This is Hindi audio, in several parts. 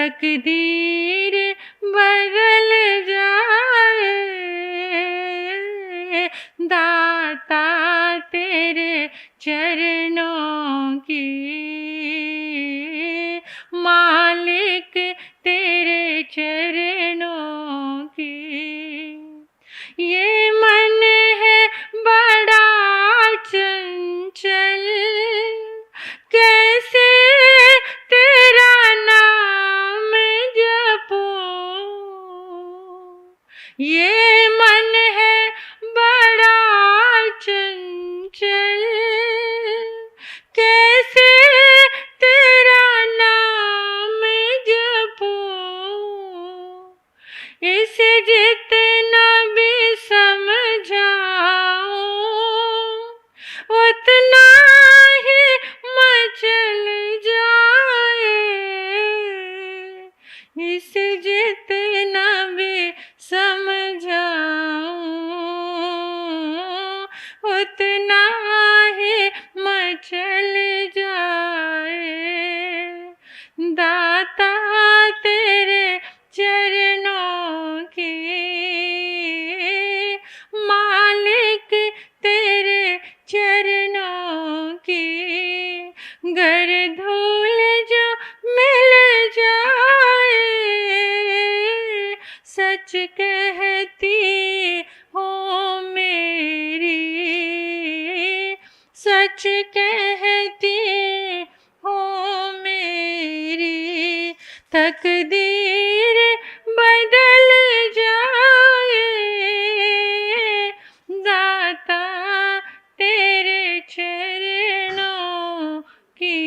तकदीर बदल जाए, दाता तेरे चरणों की, मालिक तेरे चरणों की। ये मन है बड़ा चंचल, कैसे तेरा नाम जपूं। ये मन है बड़ा चंचल, कैसे तेरा नाम जपूं। इसे जितना भी समझाऊं, उतना ही मचल जाए। इसे जितना भी समझाऊं, उतना ही मचल जाए। दाता तेरे चरणों की, मालिक तेरे चरणों की। गर धूल जो मिल जाए, सच कहती हूँ मेरी, सच कहती हूँ मेरी। तकदीर बदल जाए, दाता तेरे चरणों की।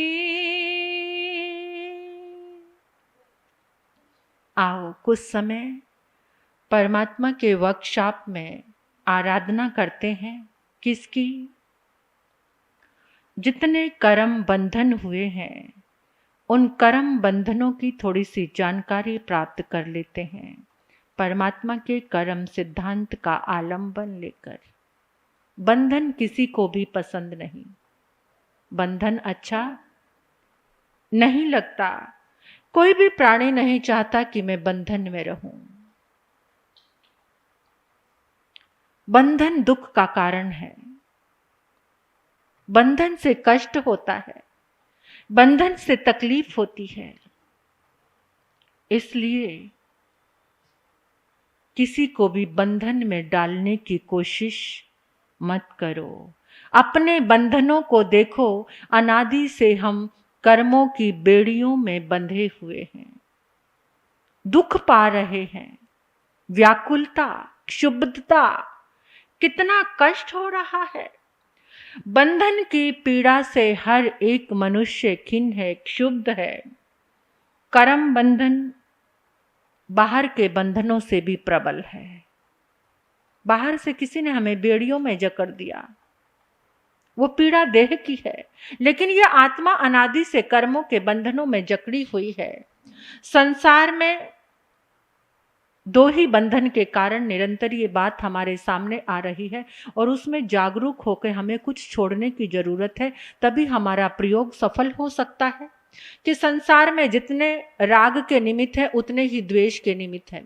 आओ कुछ समय परमात्मा के वर्कशॉप में आराधना करते हैं। किसकी? जितने कर्म बंधन हुए हैं, उन कर्म बंधनों की थोड़ी सी जानकारी प्राप्त कर लेते हैं, परमात्मा के कर्म सिद्धांत का आलंबन लेकर। बंधन किसी को भी पसंद नहीं, बंधन अच्छा नहीं लगता। कोई भी प्राणी नहीं चाहता कि मैं बंधन में रहूं। बंधन दुख का कारण है, बंधन से कष्ट होता है, बंधन से तकलीफ होती है। इसलिए किसी को भी बंधन में डालने की कोशिश मत करो। अपने बंधनों को देखो, अनादि से हम कर्मों की बेड़ियों में बंधे हुए हैं, दुख पा रहे हैं, व्याकुलता, क्षुब्धता, कितना कष्ट हो रहा है। बंधन की पीड़ा से हर एक मनुष्य खिन्न है, क्षुब्ध है। कर्म बंधन बाहर के बंधनों से भी प्रबल है। बाहर से किसी ने हमें बेड़ियों में जकड़ दिया, वो पीड़ा देह की है, लेकिन यह आत्मा अनादि से कर्मों के बंधनों में जकड़ी हुई है। संसार में दो ही बंधन के कारण निरंतर ये बात हमारे सामने आ रही है, और उसमें जागरूक होकर हमें कुछ छोड़ने की जरूरत है, तभी हमारा प्रयोग सफल हो सकता है। कि संसार में जितने राग के निमित्त है, उतने ही द्वेष के निमित्त है।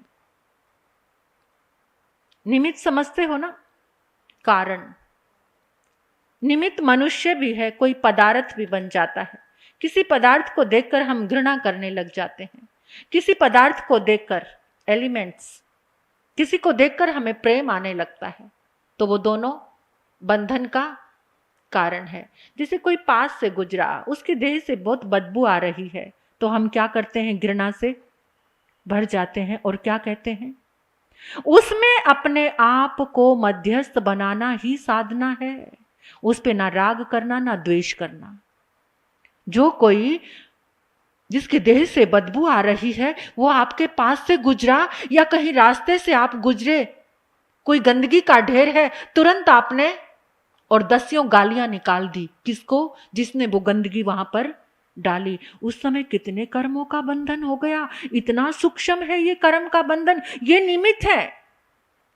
निमित्त समझते हो ना? कारण। निमित्त मनुष्य भी है, कोई पदार्थ भी बन जाता है। किसी पदार्थ को देखकर हम घृणा करने लग जाते हैं, किसी पदार्थ को देखकर, एलिमेंट्स, किसी को देखकर हमें प्रेम आने लगता है, तो वो दोनों बंधन का कारण है। जैसे कोई पास से गुजरा, उसके देह से बहुत बदबू आ रही है, तो हम क्या करते हैं? घृणा से भर जाते हैं और क्या कहते हैं? उसमें अपने आप को मध्यस्थ बनाना ही साधना है, उस पे ना राग करना ना द्वेष करना। जो कोई जिसके देह से बदबू आ रही है, वो आपके पास से गुजरा या कहीं रास्ते से आप गुजरे, कोई गंदगी का ढेर है, तुरंत आपने और 10 गालियां निकाल दी। किसको? जिसने वो गंदगी वहां पर डाली। उस समय कितने कर्मों का बंधन हो गया। इतना सूक्ष्म है ये कर्म का बंधन। ये निमित्त है,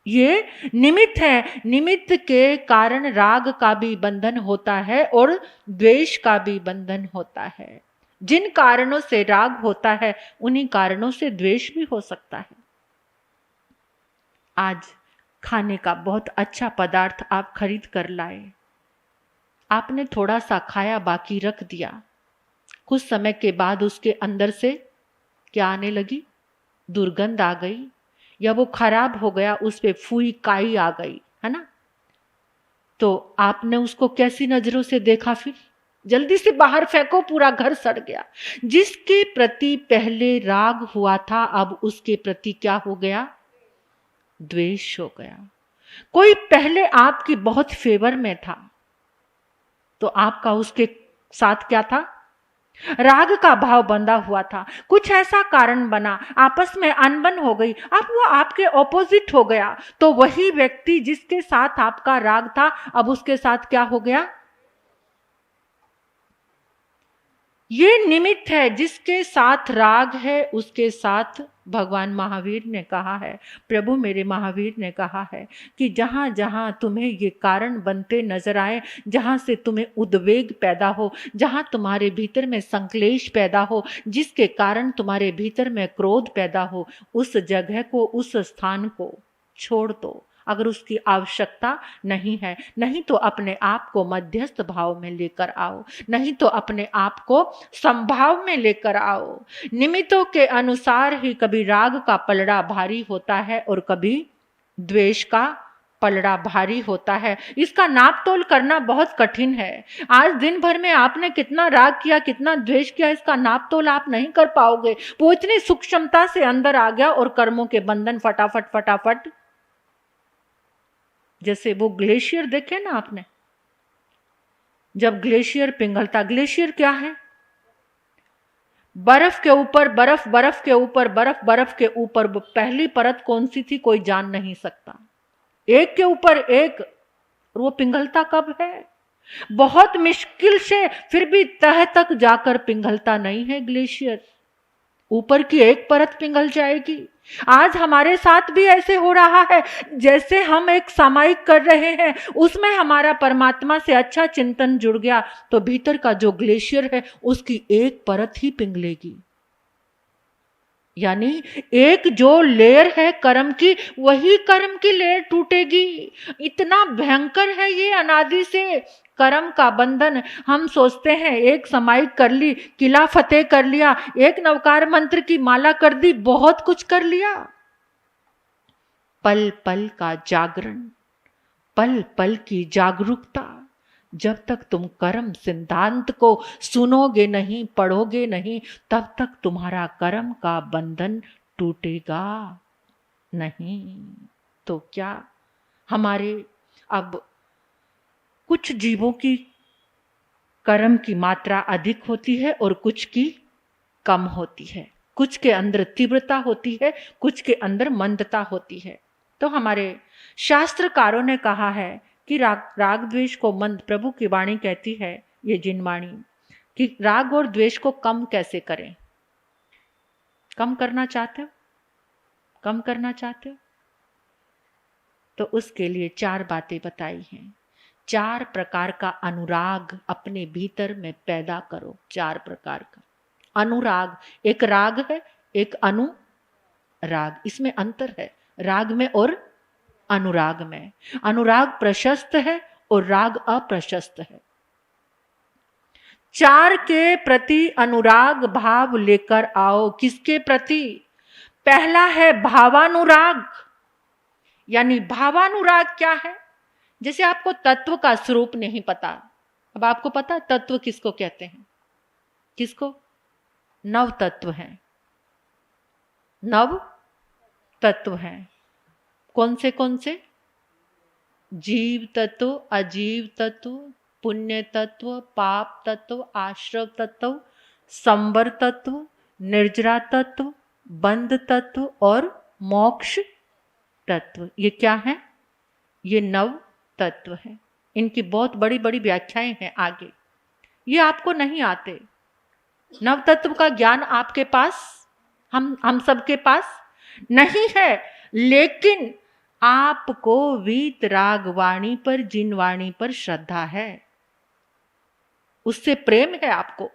ये निमित्त है। निमित्त के कारण राग का भी बंधन होता है और द्वेष का भी बंधन होता है। जिन कारणों से राग होता है उन्हीं कारणों से द्वेष भी हो सकता है। आज खाने का बहुत अच्छा पदार्थ आप खरीद कर लाए, आपने थोड़ा सा खाया, बाकी रख दिया। कुछ समय के बाद उसके अंदर से क्या आने लगी? दुर्गंध आ गई, या वो खराब हो गया, उस पे फुई काई आ गई, है ना? तो आपने उसको कैसी नजरों से देखा? फिर जल्दी से बाहर फेंको, पूरा घर सड़ गया। जिसके प्रति पहले राग हुआ था, अब उसके प्रति क्या हो गया? द्वेष हो गया। कोई पहले आपकी बहुत फेवर में था, तो आपका उसके साथ क्या था? राग का भाव बंधा हुआ था। कुछ ऐसा कारण बना, आपस में अनबन हो गई, अब वो आपके ऑपोजिट हो गया, तो वही व्यक्ति जिसके साथ आपका राग था, अब उसके साथ क्या हो गया? ये निमित्त है। जिसके साथ राग है उसके साथ भगवान महावीर ने कहा है, प्रभु मेरे महावीर ने कहा है कि जहां जहां तुम्हें ये कारण बनते नजर आए, जहां से तुम्हें उद्वेग पैदा हो, जहां तुम्हारे भीतर में संक्लेश पैदा हो, जिसके कारण तुम्हारे भीतर में क्रोध पैदा हो, उस जगह को, उस स्थान को छोड़ दो अगर उसकी आवश्यकता नहीं है। नहीं तो अपने आप को मध्यस्थ भाव में लेकर आओ, नहीं तो अपने आप को संभाव में लेकर आओ। निमित्तों के अनुसार ही कभी राग का पलड़ा भारी होता है और कभी द्वेष का पलड़ा भारी होता है। इसका नाप तोल करना बहुत कठिन है। आज दिन भर में आपने कितना राग किया, कितना द्वेष किया, इसका नाप तोल आप नहीं कर पाओगे। वो इतनी सूक्ष्मता से अंदर आ गया और कर्मों के बंधन फटाफट फटाफट, जैसे वो ग्लेशियर देखे ना आपने, जब ग्लेशियर पिघलता, ग्लेशियर क्या है? बर्फ के ऊपर बर्फ, बर्फ के ऊपर बर्फ, बर्फ के ऊपर पहली परत कौन सी थी कोई जान नहीं सकता, एक के ऊपर एक। वो पिघलता कब है? बहुत मुश्किल से, फिर भी तह तक जाकर पिघलता नहीं है ग्लेशियर। ऊपर की एक परत पिघल जाएगी। आज हमारे साथ भी ऐसे हो रहा है, जैसे हम एक सामायिक कर रहे हैं, उसमें हमारा परमात्मा से अच्छा चिंतन जुड़ गया, तो भीतर का जो ग्लेशियर है उसकी एक परत ही पिघलेगी। यानी एक जो लेयर है कर्म की, वही कर्म की लेयर टूटेगी। इतना भयंकर है ये अनादि से कर्म का बंधन। हम सोचते हैं एक समाई कर ली, किला फतेह कर लिया, एक नवकार मंत्र की माला कर दी, बहुत कुछ कर लिया। पल पल का जागरण, पल पल की जागरूकता। जब तक तुम कर्म सिद्धांत को सुनोगे नहीं, पढ़ोगे नहीं, तब तक तुम्हारा कर्म का बंधन टूटेगा नहीं। तो क्या हमारे अब कुछ जीवों की कर्म की मात्रा अधिक होती है और कुछ की कम होती है, कुछ के अंदर तीव्रता होती है, कुछ के अंदर मंदता होती है। तो हमारे शास्त्रकारों ने कहा है कि राग द्वेष को मंद, प्रभु की वाणी कहती है, ये जिनवाणी, कि राग और द्वेष को कम कैसे करें। कम करना चाहते हो? कम करना चाहते हो तो उसके लिए 4 बातें बताई हैं। 4 प्रकार का अनुराग अपने भीतर में पैदा करो। 4 प्रकार का अनुराग। एक राग है, एक अनुराग, इसमें अंतर है राग में और अनुराग में। अनुराग प्रशस्त है और राग अप्रशस्त है। 4 के प्रति अनुराग भाव लेकर आओ। किसके प्रति? पहला है भावानुराग। यानी भावानुराग क्या है? जैसे आपको तत्व का स्वरूप नहीं पता, अब आपको पता तत्व किसको कहते हैं? किसको? नव तत्व है। नव तत्व है। कौन से? कौन से? जीव तत्व, अजीव तत्व, पुण्य तत्व, पाप तत्व, आश्रव तत्व, संवर तत्व, निर्जरा तत्व, बंध तत्व और मोक्ष तत्व। ये क्या है? ये नव तत्व है। इनकी बहुत बड़ी बड़ी व्याख्याएं हैं आगे, ये आपको नहीं आते। नव तत्व का ज्ञान आपके पास, हम सबके पास नहीं है, लेकिन आपको वीत राग वाणी पर, जिन वाणी पर श्रद्धा है, उससे प्रेम है आपको,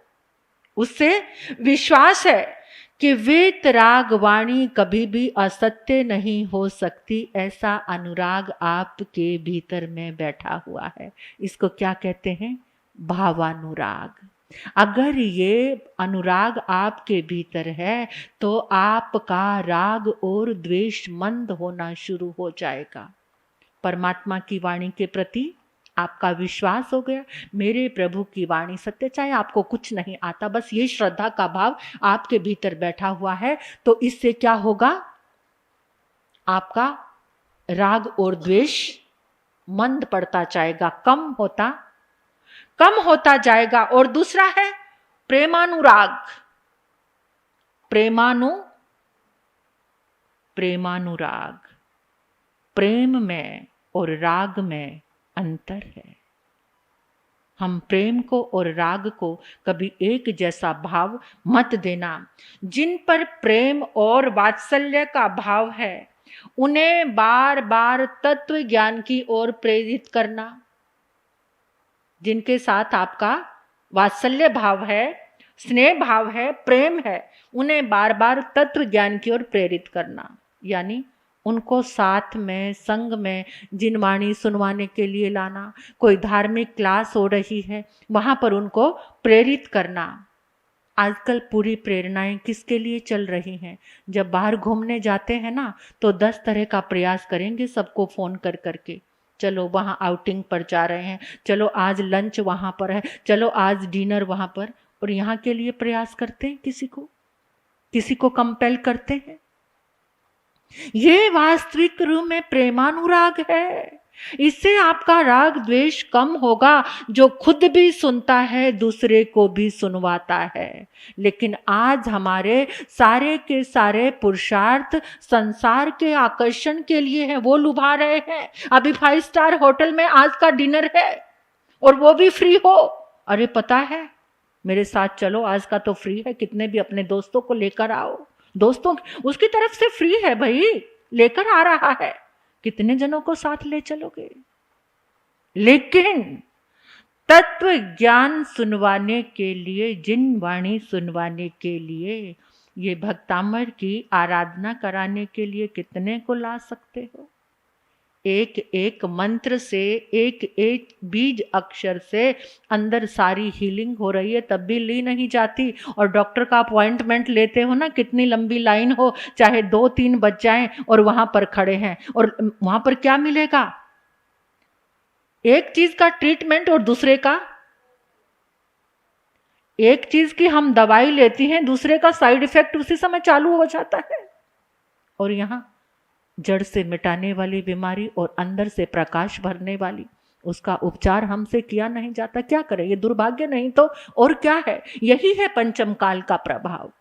उससे विश्वास है कि वीतराग वाणी कभी भी असत्य नहीं हो सकती, ऐसा अनुराग आपके भीतर में बैठा हुआ है। इसको क्या कहते हैं? भावानुराग। अगर ये अनुराग आपके भीतर है तो आपका राग और द्वेष मंद होना शुरू हो जाएगा। परमात्मा की वाणी के प्रति आपका विश्वास हो गया, मेरे प्रभु की वाणी सत्य, चाहे आपको कुछ नहीं आता, बस ये श्रद्धा का भाव आपके भीतर बैठा हुआ है, तो इससे क्या होगा? आपका राग और द्वेष मंद पड़ता जाएगा, कम होता जाएगा। और दूसरा है प्रेमानुराग। प्रेमानुराग, प्रेम में और राग में अंतर है। हम प्रेम को और राग को कभी एक जैसा भाव मत देना। जिन पर प्रेम और वात्सल्य का भाव है उन्हें बार बार तत्व ज्ञान की ओर प्रेरित करना। जिनके साथ आपका वात्सल्य भाव है, स्नेह भाव है, प्रेम है, उन्हें बार बार तत्व ज्ञान की ओर प्रेरित करना, यानी उनको साथ में, संग में जिनवाणी सुनवाने के लिए लाना। कोई धार्मिक क्लास हो रही है, वहां पर उनको प्रेरित करना। आजकल पूरी प्रेरणाएं किसके लिए चल रही हैं? जब बाहर घूमने जाते हैं ना, तो 10 तरह का प्रयास करेंगे सबको फोन कर करके, चलो वहां आउटिंग पर जा रहे हैं, चलो आज लंच वहां पर है, चलो आज डिनर वहां पर। और यहाँ के लिए प्रयास करते हैं, किसी को कंपेल करते हैं। ये वास्तविक रूप में प्रेमानुराग है। इससे आपका राग द्वेष कम होगा, जो खुद भी सुनता है दूसरे को भी सुनवाता है। लेकिन आज हमारे सारे के सारे पुरुषार्थ संसार के आकर्षण के लिए है, वो लुभा रहे हैं। अभी 5 स्टार होटल में आज का डिनर है और वो भी फ्री हो। अरे पता है, मेरे साथ चलो, आज का तो फ्री है, कितने भी अपने दोस्तों को लेकर आओ। दोस्तों उसकी तरफ से फ्री है भाई, लेकर आ रहा है, कितने जनों को साथ ले चलोगे? लेकिन तत्व ज्ञान सुनवाने के लिए, जिन वाणी सुनवाने के लिए, ये भक्तामर की आराधना कराने के लिए कितने को ला सकते हो? एक एक मंत्र से, एक एक बीज अक्षर से अंदर सारी हीलिंग हो रही है, तब भी ली नहीं जाती। और डॉक्टर का अपॉइंटमेंट लेते हो ना, कितनी लंबी लाइन हो, चाहे 2-3 बज जाएं और वहां पर खड़े हैं। और वहां पर क्या मिलेगा? एक चीज का ट्रीटमेंट और दूसरे का, एक चीज की हम दवाई लेती हैं, दूसरे का साइड इफेक्ट उसी समय चालू हो जाता है। और यहां जड़ से मिटाने वाली बीमारी और अंदर से प्रकाश भरने वाली, उसका उपचार हमसे किया नहीं जाता। क्या करें? ये दुर्भाग्य नहीं तो और क्या है? यही है पंचम काल का प्रभाव,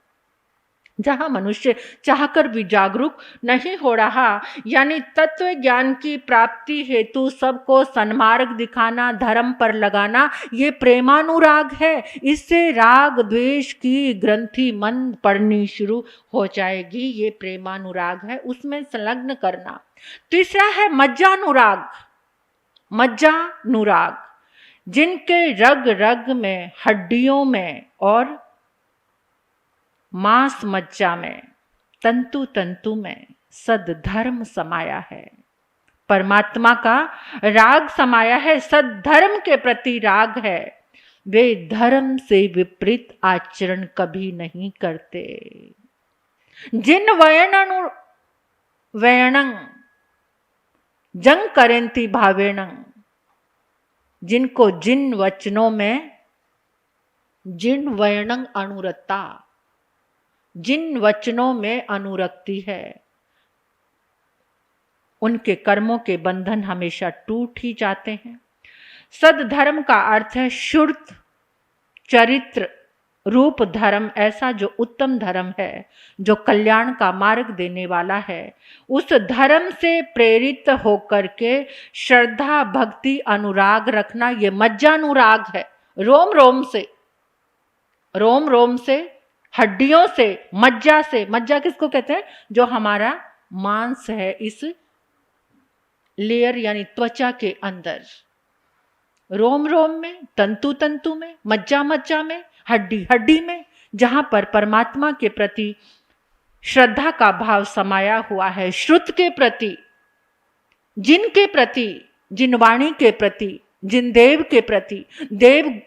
जहां मनुष्य चाहकर भी जागरूक नहीं हो रहा। यानी तत्व ज्ञान की प्राप्ति हेतु सबको सन्मार्ग दिखाना, धर्म पर लगाना, ये प्रेमानुराग है। इससे राग द्वेष की ग्रंथि मंद पड़नी शुरू हो जाएगी। ये प्रेमानुराग है, उसमें संलग्न करना। तीसरा है मज्जानुराग। मज्जानुराग, जिनके रग रग में, हड्डियों में और मांस मज्जा में, तंतु तंतु में सद्धर्म समाया है। परमात्मा का राग समाया है, सद्धर्म के प्रति राग है। वे धर्म से विपरीत आचरण कभी नहीं करते। जिन वयणं जंग करेंति भावेणं, जिनको जिन वचनों में, जिन वयणं अनुरक्ता, जिन वचनों में अनुरक्ति है, उनके कर्मों के बंधन हमेशा टूट ही जाते हैं। सद्धर्म का अर्थ है शुद्ध चरित्र रूप धर्म, ऐसा जो उत्तम धर्म है, जो कल्याण का मार्ग देने वाला है। उस धर्म से प्रेरित होकर के श्रद्धा, भक्ति, अनुराग रखना, ये मज्जानुराग है। रोम रोम से, रोम रोम से, हड्डियों से, मज्जा से। मज्जा किसको कहते हैं? जो हमारा मांस है, इस लेयर यानी त्वचा के अंदर, रोम रोम में, तंतु तंतु में, मज्जा मज्जा में, हड्डी हड्डी में, जहां पर परमात्मा के प्रति श्रद्धा का भाव समाया हुआ है, श्रुत के प्रति, जिनके प्रति, जिन वाणी के प्रति, जिन देव के प्रति, देव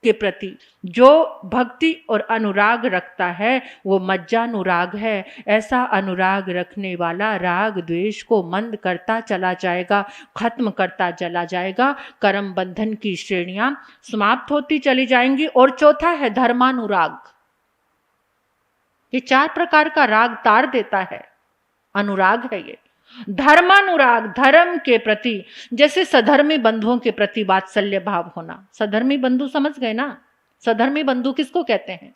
के प्रति जो भक्ति और अनुराग रखता है वो मज्जानुराग है। ऐसा अनुराग रखने वाला राग द्वेष को मंद करता चला जाएगा, खत्म करता चला जाएगा। कर्म बंधन की श्रेणियां समाप्त होती चली जाएंगी। और चौथा है धर्मानुराग। ये 4 प्रकार का राग तार देता है, अनुराग है ये। धर्मानुराग, धर्म के प्रति, जैसे सधर्मी बंधुओं के प्रति वात्सल्य भाव होना। सधर्मी बंधु समझ गए ना? सधर्मी बंधु किसको कहते हैं?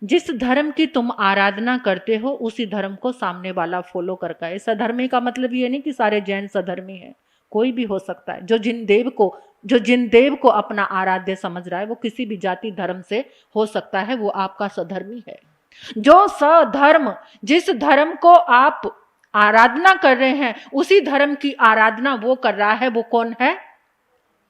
जिस धर्म की तुम आराधना करते हो उसी धर्म को सामने वाला फॉलो करता है। सधर्मी का मतलब ये नहीं कि सारे जैन सधर्मी हैं, कोई भी हो सकता है। जो जिन देव को अपना आराध्य समझ रहा है वो किसी भी जाति धर्म से हो सकता है, वो आपका सधर्मी है। जो सधर्म, जिस धर्म को आप आराधना कर रहे हैं उसी धर्म की आराधना वो कर रहा है, वो कौन है?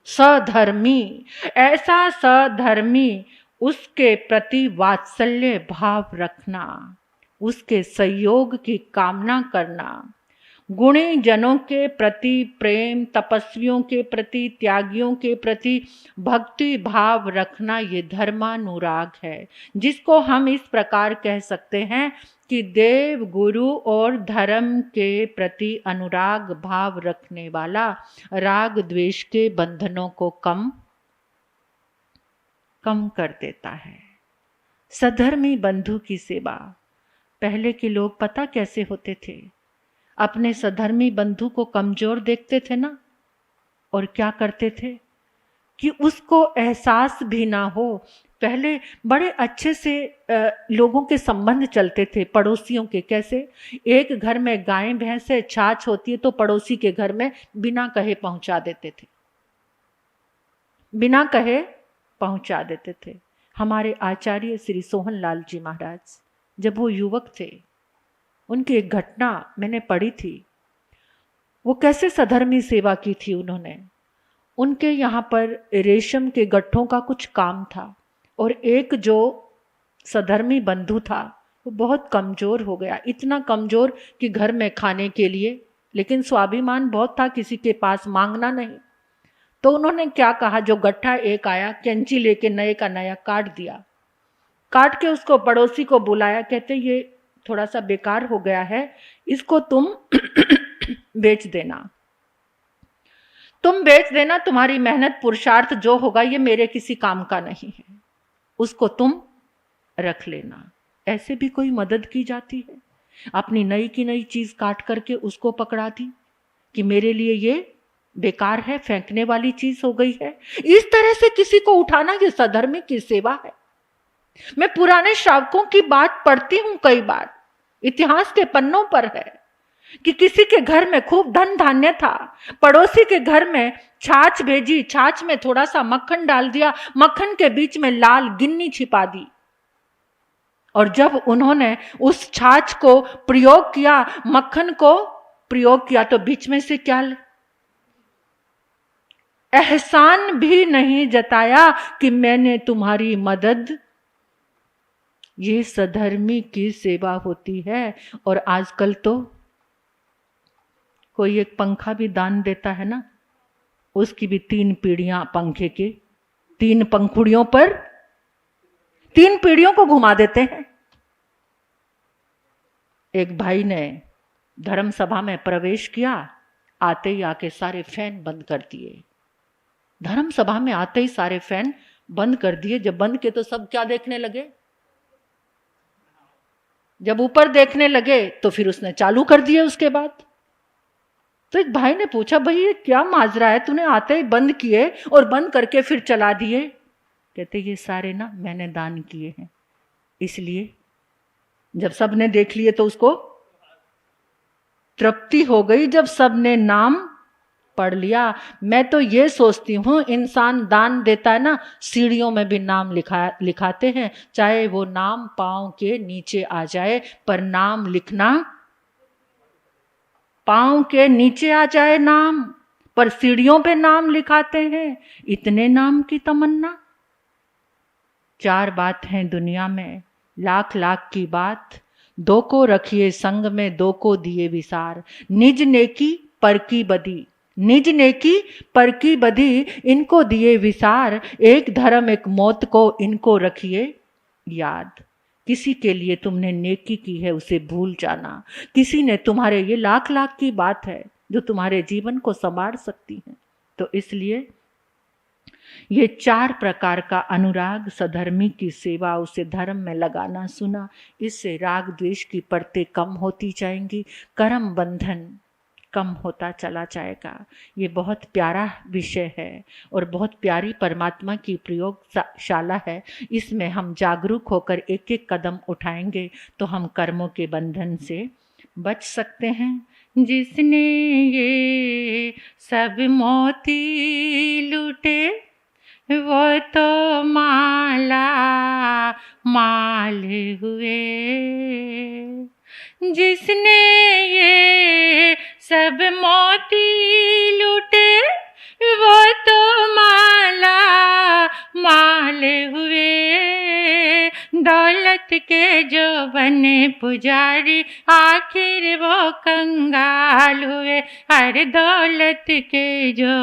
सधर्मी। ऐसा सधर्मी, उसके प्रति वात्सल्य भाव रखना, उसके सहयोग की कामना करना, गुणी जनों के प्रति प्रेम, तपस्वियों के प्रति, त्यागियों के प्रति भक्ति भाव रखना, ये धर्मानुराग है। जिसको हम इस प्रकार कह सकते हैं कि देव, गुरु और धर्म के प्रति अनुराग भाव रखने वाला राग द्वेष के बंधनों को कम कर देता है। सधर्मी बंधु की सेवा। पहले के लोग पता कैसे होते थे? अपने सधर्मी बंधु को कमजोर देखते थे ना, और क्या करते थे कि उसको एहसास भी ना हो। पहले बड़े अच्छे से लोगों के संबंध चलते थे, पड़ोसियों के। कैसे? एक घर में गाय भैंस है, छाछ होती है तो पड़ोसी के घर में बिना कहे पहुंचा देते थे, बिना कहे पहुंचा देते थे। हमारे आचार्य श्री सोहन लाल जी महाराज जब वो युवक थे, उनकी एक घटना मैंने पढ़ी थी। वो कैसे सधर्मी सेवा की थी उन्होंने। उनके यहाँ पर रेशम के गट्ठों का कुछ काम था, और एक जो सधर्मी बंधु था वो बहुत कमजोर हो गया। इतना कमजोर कि घर में खाने के लिए, लेकिन स्वाभिमान बहुत था, किसी के पास मांगना नहीं। तो उन्होंने क्या कहा, जो गट्ठा एक आया, कैंची लेके नए का नया काट दिया। काट के उसको पड़ोसी को बुलाया, कहते ये थोड़ा सा बेकार हो गया है, इसको तुम बेच देना, तुम बेच देना, तुम्हारी मेहनत पुरुषार्थ जो होगा ये मेरे किसी काम का नहीं है, उसको तुम रख लेना। ऐसे भी कोई मदद की जाती है? अपनी नई की नई चीज काट करके उसको पकड़ा दी कि मेरे लिए ये बेकार है, फेंकने वाली चीज हो गई है। इस तरह से किसी को उठाना ये सधर्मी की सेवा है। मैं पुराने श्रावकों की बात पढ़ती हूं, कई बार इतिहास के पन्नों पर है कि किसी के घर में खूब धन धान्य था, पड़ोसी के घर में छाछ भेजी, छाछ में थोड़ा सा मक्खन डाल दिया, मक्खन के बीच में लाल गिन्नी छिपा दी, और जब उन्होंने उस छाछ को प्रयोग किया, मक्खन को प्रयोग किया, तो बीच में से क्या एहसान भी नहीं जताया कि मैंने तुम्हारी मदद। ये सधर्मी की सेवा होती है। और आजकल तो कोई एक पंखा भी दान देता है ना, उसकी भी 3 पीढ़ियां पंखे के, 3 पंखुड़ियों पर 3 पीढ़ियों को घुमा देते हैं। एक भाई ने धर्म सभा में प्रवेश किया, आते ही आके सारे फैन बंद कर दिए। धर्म सभा में आते ही सारे फैन बंद कर दिए। जब बंद किए तो सब क्या देखने लगे? जब ऊपर देखने लगे तो फिर उसने चालू कर दिए। उसके बाद तो एक भाई ने पूछा, भाई ये क्या माजरा है, तूने आते ही बंद किए और बंद करके फिर चला दिए? कहते ये सारे ना मैंने दान किए हैं, इसलिए जब सबने देख लिए तो उसको तृप्ति हो गई, जब सबने नाम पढ़ लिया। मैं तो ये सोचती हूँ, इंसान दान देता है ना, सीढ़ियों में भी नाम लिखाते हैं, चाहे वो नाम पांव के नीचे आ जाए, पर नाम लिखना, पांव के नीचे आ जाए नाम, पर सीढ़ियों पे नाम लिखाते हैं। इतने नाम की तमन्ना, 4 बात हैं दुनिया में, लाख लाख की बात, 2 को रखिए संग में, 2 को दिए विसार। निज नेकी पर की बदी, निज नेकी पर की बदी, इनको दिए विसार। एक धर्म एक मौत को, इनको रखिए याद। किसी के लिए तुमने नेकी की है उसे भूल जाना। किसी ने तुम्हारे, ये लाख लाख की बात है जो तुम्हारे जीवन को संवार सकती है। तो इसलिए ये 4 प्रकार का अनुराग, सधर्मी की सेवा, उसे धर्म में लगाना सुना। इससे राग द्वेष की परतें कम होती जाएंगी, कर्म बंधन कम होता चला जाएगा। ये बहुत प्यारा विषय है और बहुत प्यारी परमात्मा की प्रयोगशाला है। इसमें हम जागरूक होकर एक एक कदम उठाएंगे तो हम कर्मों के बंधन से बच सकते हैं। जिसने ये सब मोती लूटे वो तो माला माल हुए। जिसने ये सब मोती लूटे वो तो माला माल हुए। दौलत के जो बने पुजारी आखिर वो कंगाल हुए। हर दौलत के जो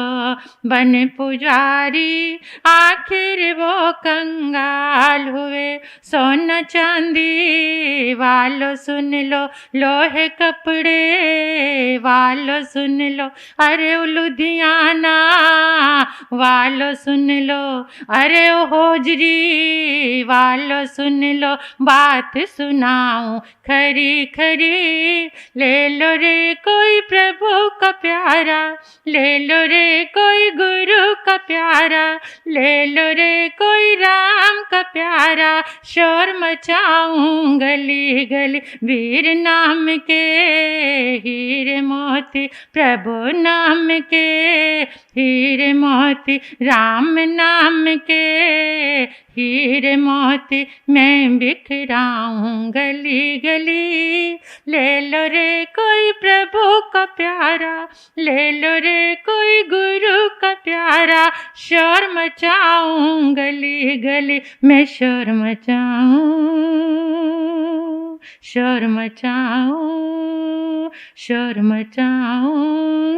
बने पुजारी आखिर वो कंगाल हुए। सोना चांदी वालों सुन लो, लोहे कपड़े वालों सुन लो, अरे लुधियाना वालों सुन लो, अरे होजरी वालों सुन लो। बात सुनाऊं खरी खरी, ले लो रे कोई प्रभु का प्यारा, ले लो रे कोई गुरु का प्यारा, ले लो रे कोई राम का प्यारा। शोर मचाऊं गली गली, वीर नाम के हीरे मोती, प्रभु नाम के हीरे मोती, राम नाम के हीरे मोती। मैं बिखराऊं गली गली, ले लो रे कोई प्रभु का प्यारा, ले लो रे कोई गुरु का प्यारा। शोर मचाऊं गली गली, मैं शोर मचाऊं, शोर मचाऊं, शोर मचाऊं।